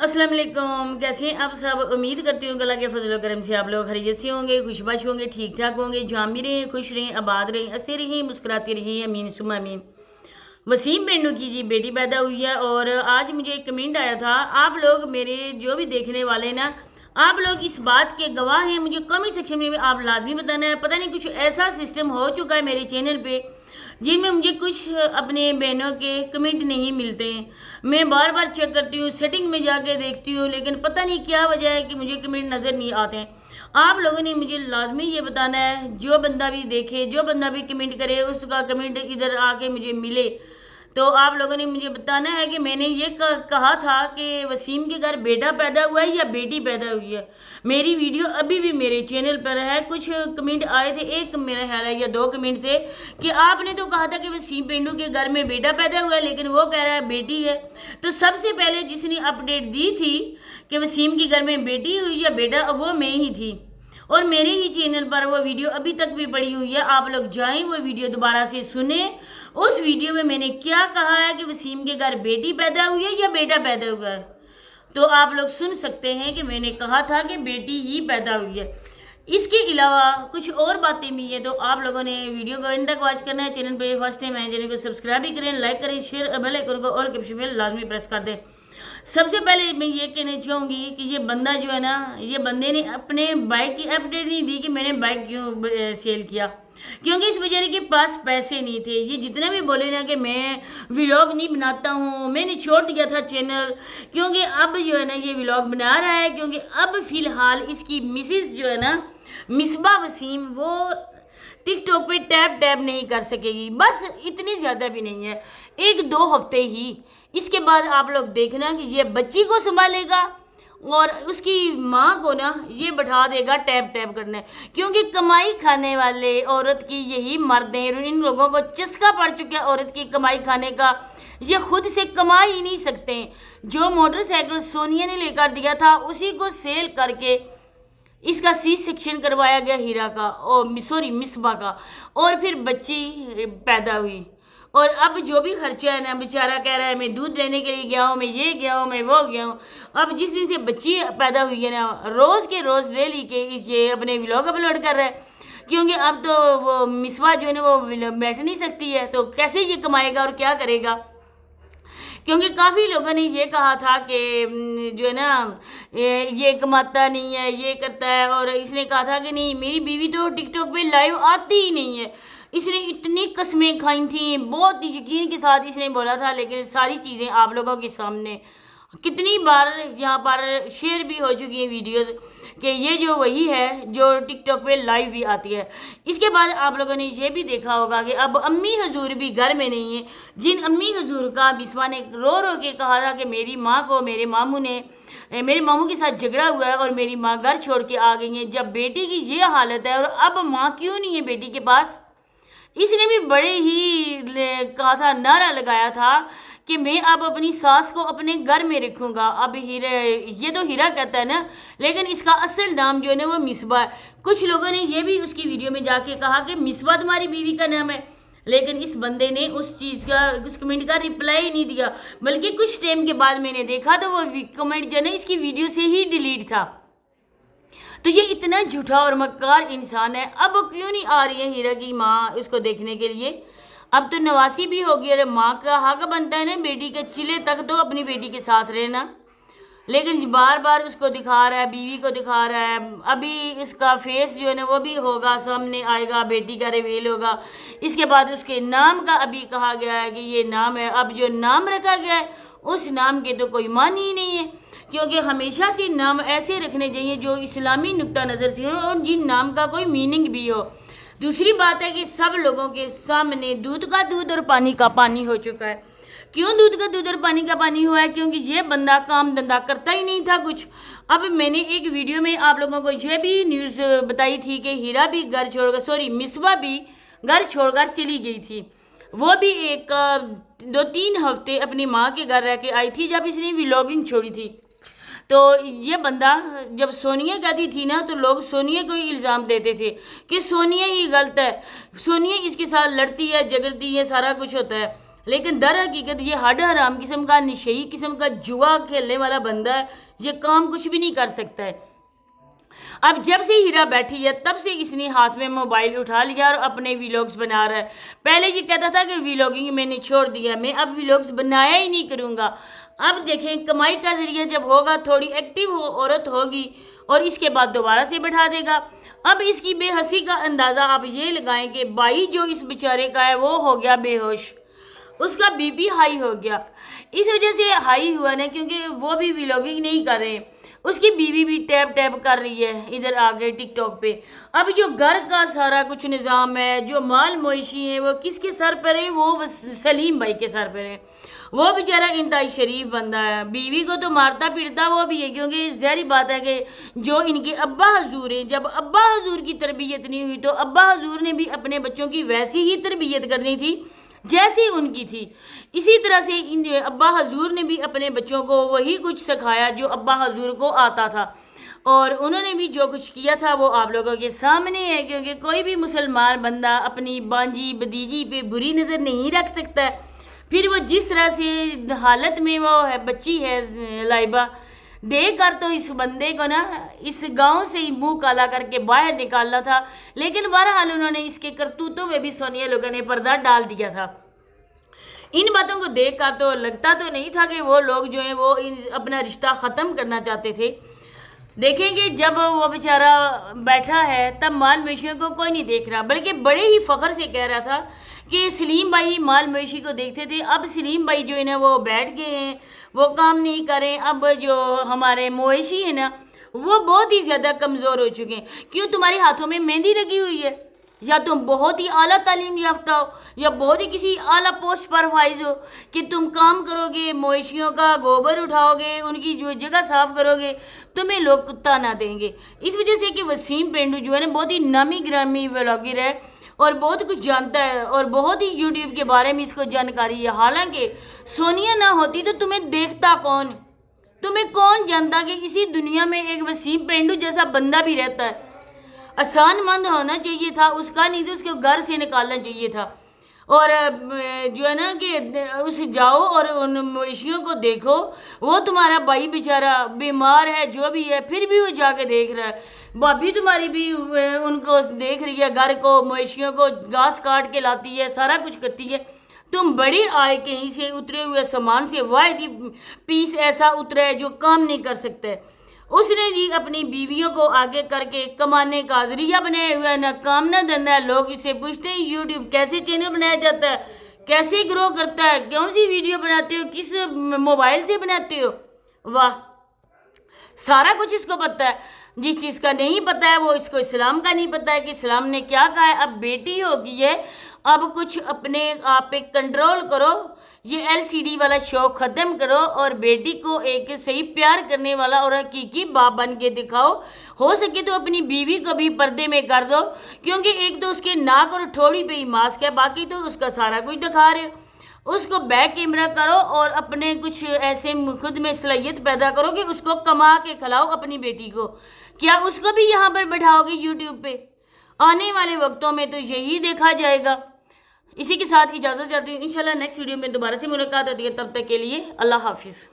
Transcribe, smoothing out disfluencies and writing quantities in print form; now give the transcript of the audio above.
अस्सलाम वालेकुम। कैसे हैं आप सब? उम्मीद करती हूँ अल्लाह के फजल और करम से आप लोग खैरियत से होंगे, खुशबाश होंगे, ठीक ठाक होंगे। जहाँ भी रहें, खुश रहें, आबाद रहें, हंसते रहें, मुस्कुराते रहें। अमीन सुम्मा अमीन। वसीम पेंडू की जी बेटी पैदा हुई है और आज मुझे एक कमेंट आया था। आप लोग मेरे जो भी देखने वाले ना, आप लोग इस बात के गवाह हैं। मुझे कमेंट सेक्शन में आप लाजमी बताना है। पता नहीं कुछ ऐसा सिस्टम हो चुका है मेरे चैनल पे जिनमें मुझे कुछ अपने बहनों के कमेंट नहीं मिलते हैं। मैं बार बार चेक करती हूँ, सेटिंग में जाके देखती हूँ, लेकिन पता नहीं क्या वजह है कि मुझे कमेंट नज़र नहीं आते हैं। आप लोगों ने मुझे लाजमी ये बताना है, जो बंदा भी देखे, जो बंदा भी कमेंट करे, उसका कमेंट इधर आके मुझे मिले। तो आप लोगों ने मुझे बताना है कि मैंने ये कहा था कि वसीम के घर बेटा पैदा हुआ है या बेटी पैदा हुई है। मेरी वीडियो अभी भी मेरे चैनल पर है। कुछ कमेंट आए थे, एक मेरा ख्याल है या 2 कमेंट थे कि आपने तो कहा था कि वसीम पेंडू के घर में बेटा पैदा हुआ है, लेकिन वो कह रहा है बेटी है। तो सबसे पहले जिसने अपडेट दी थी कि वसीम के घर में बेटी हुई या बेटा, वो मैं ही थी और मेरे ही चैनल पर वो वीडियो अभी तक भी पड़ी हुई है। आप लोग जाएं, वो वीडियो दोबारा से सुने। उस वीडियो में मैंने क्या कहा है कि वसीम के घर बेटी पैदा हुई है या बेटा पैदा हुआ है, तो आप लोग सुन सकते हैं कि मैंने कहा था कि बेटी ही पैदा हुई है। इसके अलावा कुछ और बातें भी हैं, तो आप लोगों ने वीडियो को एंड तक वॉच करना है। चैनल पे फर्स्ट टाइम है, चैनल को सब्सक्राइब भी करें, लाइक करें, शेयर, बेल आइकन को ऑल के ऑप्शन पे लाजमी प्रेस कर दें। सबसे पहले मैं ये कहना चाहूँगी कि ये बंदा जो है ना, ये बंदे ने अपने बाइक की अपडेट नहीं दी कि मैंने बाइक क्यों सेल किया, क्योंकि इस बेचारे के पास पैसे नहीं थे। ये जितने भी बोले ना कि मैं व्लॉग नहीं बनाता हूँ, मैंने छोड़ दिया था चैनल, क्योंकि अब जो है ना ये व्लॉग बना रहा है, क्योंकि अब फ़िलहाल इसकी मिसेस जो है ना, मिसबा वसीम, वो टिकटॉक पे टैप नहीं कर सकेगी। बस इतनी ज़्यादा भी नहीं है, 1-2 हफ्ते ही। इसके बाद आप लोग देखना कि ये बच्ची को संभालेगा और उसकी माँ को ना ये बैठा देगा टैप करने, क्योंकि कमाई खाने वाले औरत की यही मर्द हैं। इन लोगों को चस्का पड़ चुका है औरत की कमाई खाने का। ये खुद से कमा ही नहीं सकते। जो मोटरसाइकिल सोनिया ने लेकर दिया था उसी को सेल करके इसका C-सेक्शन करवाया गया हीरा का, और सॉरी मिसबा का, और फिर बच्ची पैदा हुई। और अब जो भी खर्चा है ना, बेचारा कह रहा है मैं दूध लेने के लिए गया हूँ, मैं ये गया हूँ, मैं वो गया हूँ। अब जिस दिन से बच्ची पैदा हुई है ना, रोज़ के रोज़ डेली के ये अपने व्लॉग अपलोड कर रहा है, क्योंकि अब तो वो मिसबा जो है ना वो बैठ नहीं सकती है, तो कैसे ये कमाएगा और क्या करेगा। क्योंकि काफ़ी लोगों ने ये कहा था कि जो है ना ये कमाता नहीं है, ये करता है, और इसने कहा था कि नहीं मेरी बीवी तो टिकटॉक पे लाइव आती ही नहीं है। इसने इतनी कस्में खाई थी, बहुत यकीन के साथ इसने बोला था, लेकिन सारी चीज़ें आप लोगों के सामने कितनी बार यहाँ पर शेयर भी हो चुकी है वीडियोस कि ये जो वही है जो टिकटॉक पे लाइव भी आती है। इसके बाद आप लोगों ने ये भी देखा होगा कि अब अम्मी हजूर भी घर में नहीं है। जिन अम्मी हजूर का बिस्वा ने रो के कहा था कि मेरी माँ को मेरे मामू के साथ झगड़ा हुआ है और मेरी माँ घर छोड़ के आ गई है। जब बेटी की ये हालत है और अब माँ क्यों नहीं है बेटी के पास, इसने भी बड़े ही कहा था, नारा लगाया था कि मैं अब अपनी सास को अपने घर में रखूँगा। अब ये तो हीरा कहता है ना, लेकिन इसका असल नाम जो है ना वो मिसबा है। कुछ लोगों ने ये भी उसकी वीडियो में जाके कहा कि मिसबा तुम्हारी बीवी का नाम है, लेकिन इस बंदे ने उस चीज़ का, उस कमेंट का रिप्लाई ही नहीं दिया। बल्कि कुछ टाइम के बाद मैंने देखा तो वो कमेंट जो है ना इसकी वीडियो से ही डिलीट था। तो ये इतना झूठा और मक्कार इंसान है। अब क्यों नहीं आ रही है हीरा की माँ उसको देखने के लिए? अब तो 89 भी हो गई। अरे माँ का हक बनता है ना बेटी के चिले तक तो अपनी बेटी के साथ रहना, लेकिन बार बार उसको दिखा रहा है, बीवी को दिखा रहा है। अभी इसका फेस जो है ना वो भी होगा, सामने आएगा, बेटी का रिवील होगा। इसके बाद उसके नाम का अभी कहा गया है कि ये नाम है। अब जो नाम रखा गया है उस नाम के तो कोई मानी ही नहीं है, क्योंकि हमेशा से नाम ऐसे रखने चाहिए जो इस्लामी नुक्ता नज़र से हो और जिन नाम का कोई मीनिंग भी हो। दूसरी बात है कि सब लोगों के सामने दूध का दूध और पानी का पानी हो चुका है। क्यों दूध का दूध और पानी का पानी हुआ है? क्योंकि ये बंदा काम धंधा करता ही नहीं था कुछ। अब मैंने एक वीडियो में आप लोगों को यह भी न्यूज़ बताई थी कि हीरा भी घर छोड़कर, सॉरी मिसबा भी घर छोड़कर चली गई थी। वो भी एक 2-3 हफ्ते अपनी माँ के घर रह के आई थी जब इसने व्लॉगिंग छोड़ी थी। तो ये बंदा जब सोनिया कहती थी ना तो लोग सोनिया को ही इल्ज़ाम देते थे कि सोनिया ही गलत है, सोनिया इसके साथ लड़ती है, झगड़ती है, सारा कुछ होता है। لیکن در حقیقت یہ ہڈ حرام قسم کا نشئی قسم کا جوا کھیلنے والا بندہ ہے، یہ کام کچھ بھی نہیں کر سکتا ہے۔ اب جب سے ہیرا بیٹھی ہے تب سے اس نے ہاتھ میں موبائل اٹھا لیا اور اپنے ویلوگز بنا رہا ہے۔ پہلے یہ کہتا تھا کہ ویلوگنگ میں نے چھوڑ دیا، میں اب ویلوگز بنایا ہی نہیں کروں گا۔ اب دیکھیں کمائی کا ذریعہ جب ہوگا، تھوڑی ایکٹیو عورت ہوگی اور اس کے بعد دوبارہ سے بٹھا دے گا۔ اب اس کی بے حسی کا اندازہ آپ یہ لگائیں کہ بھائی جو اس بیچارے کا ہے وہ ہو گیا بے ہوش، اس کا بی پی ہائی ہو گیا۔ اس وجہ سے ہائی ہوا نا کیونکہ وہ بھی ویلوگنگ نہیں کر رہے، اس کی بیوی بھی ٹیپ کر رہی ہے ادھر آگے ٹک ٹاک پہ۔ اب جو گھر کا سارا کچھ نظام ہے، جو مال مویشی ہے، وہ کس کے سر پر ہے؟ وہ سلیم بھائی کے سر پر ہے۔ وہ بیچارہ انتہائی شریف بندہ ہے، بیوی کو تو مارتا پیٹتا وہ بھی ہے، کیونکہ ظاہری بات ہے کہ جو ان کے ابا حضور ہیں، جب ابا حضور کی تربیت نہیں ہوئی تو ابا حضور نے بھی اپنے بچوں کی ویسی ہی تربیت کرنی تھی جیسی ان کی تھی۔ اسی طرح سے ابا حضور نے بھی اپنے بچوں کو وہی کچھ سکھایا جو ابا حضور کو آتا تھا، اور انہوں نے بھی جو کچھ کیا تھا وہ آپ لوگوں کے سامنے ہے، کیونکہ کوئی بھی مسلمان بندہ اپنی بانجی بھتیجی پہ بری نظر نہیں رکھ سکتا ہے۔ پھر وہ جس طرح سے حالت میں وہ ہے بچی ہے لائبہ، دیکھ کر تو اس بندے کو نا اس گاؤں سے ہی منہ کالا کر کے باہر نکالنا تھا، لیکن بہرحال انہوں نے اس کے کرتوتوں میں بھی سونیا لوگوں نے پردہ ڈال دیا تھا۔ ان باتوں کو دیکھ کر تو لگتا تو نہیں تھا کہ وہ لوگ جو ہیں وہ اپنا رشتہ ختم کرنا چاہتے تھے۔ دیکھیں گے جب وہ بیچارہ بیٹھا ہے تب مال مویشیوں کو کوئی نہیں دیکھ رہا، بلکہ بڑے ہی فخر سے کہہ رہا تھا کہ سلیم بھائی مال مویشی کو دیکھتے تھے، اب سلیم بھائی جو ہے نا وہ بیٹھ گئے ہیں، وہ کام نہیں کریں، اب جو ہمارے مویشی ہیں نا وہ بہت ہی زیادہ کمزور ہو چکے ہیں۔ کیوں؟ تمہارے ہاتھوں میں مہندی لگی ہوئی ہے، یا تم بہت ہی اعلیٰ تعلیم یافتہ ہو، یا بہت ہی کسی اعلیٰ پوسٹ پر فائز ہو کہ تم کام کرو گے، مویشیوں کا گوبر اٹھاؤ گے، ان کی جو جگہ صاف کرو گے، تمہیں لوگ کتا نہ دیں گے۔ اس وجہ سے کہ وسیم پینڈو جو ہے نا بہت ہی نامی گرامی ولاگر ہے اور بہت کچھ جانتا ہے اور بہت ہی یوٹیوب کے بارے میں اس کو جانکاری ہے۔ حالانکہ سونیا نہ ہوتی تو تمہیں دیکھتا کون؟ تمہیں کون جانتا کہ اسی دنیا میں ایک وسیم پینڈو جیسا بندہ بھی رہتا ہے؟ آسان مند ہونا چاہیے تھا اس کا، نہیں تو اس کو گھر سے نکالنا چاہیے تھا۔ اور جو ہے نا کہ اس جاؤ اور ان مویشیوں کو دیکھو، وہ تمہارا بھائی بیچارہ بیمار ہے جو بھی ہے پھر بھی وہ جا کے دیکھ رہا ہے، بھابھی تمہاری بھی ان کو دیکھ رہی ہے، گھر کو مویشیوں کو گھاس کاٹ کے لاتی ہے، سارا کچھ کرتی ہے۔ تم بڑے آئے کہیں سے اترے ہوئے سامان سے، واحد ہی پیس ایسا اترا ہے جو کام نہیں کر سکتا ہے۔ اس نے جی اپنی بیویوں کو آگے کر کے کمانے کا ذریعہ بنایا ہوا ہے، نہ کام نہ دھندا ہے۔ لوگ اسے پوچھتے ہیں یوٹیوب کیسے چینل بنایا جاتا ہے، کیسے گرو کرتا ہے، کون سی ویڈیو بناتے ہو، کس موبائل سے بناتے ہو؟ واہ، سارا کچھ اس کو پتہ ہے۔ جس چیز کا نہیں پتہ ہے وہ اس کو اسلام کا نہیں پتہ ہے کہ اسلام نے کیا کہا ہے۔ اب بیٹی ہوگی ہے، اب کچھ اپنے آپ پہ کنٹرول کرو، یہ LCD والا شوق ختم کرو اور بیٹی کو ایک صحیح پیار کرنے والا اور حقیقی باپ بن کے دکھاؤ۔ ہو سکے تو اپنی بیوی کو بھی پردے میں کر دو، کیونکہ ایک تو اس کے ناک اور ٹھوڑی پہ ہی ماسک ہے، باقی تو اس کا سارا کچھ دکھا رہے ہو۔ اس کو بیک کیمرہ کرو اور اپنے کچھ ایسے خود میں صلاحیت پیدا کرو کہ اس کو کما کے کھلاؤ اپنی بیٹی کو۔ کیا اس کو بھی یہاں پر بٹھاؤ گے یوٹیوب پہ؟ آنے والے وقتوں میں تو یہی دیکھا جائے گا۔ اسی کے ساتھ اجازت چاہتی ہوں، انشاءاللہ نیکسٹ ویڈیو میں دوبارہ سے ملاقات ہوتی ہے، تب تک کے لیے اللہ حافظ۔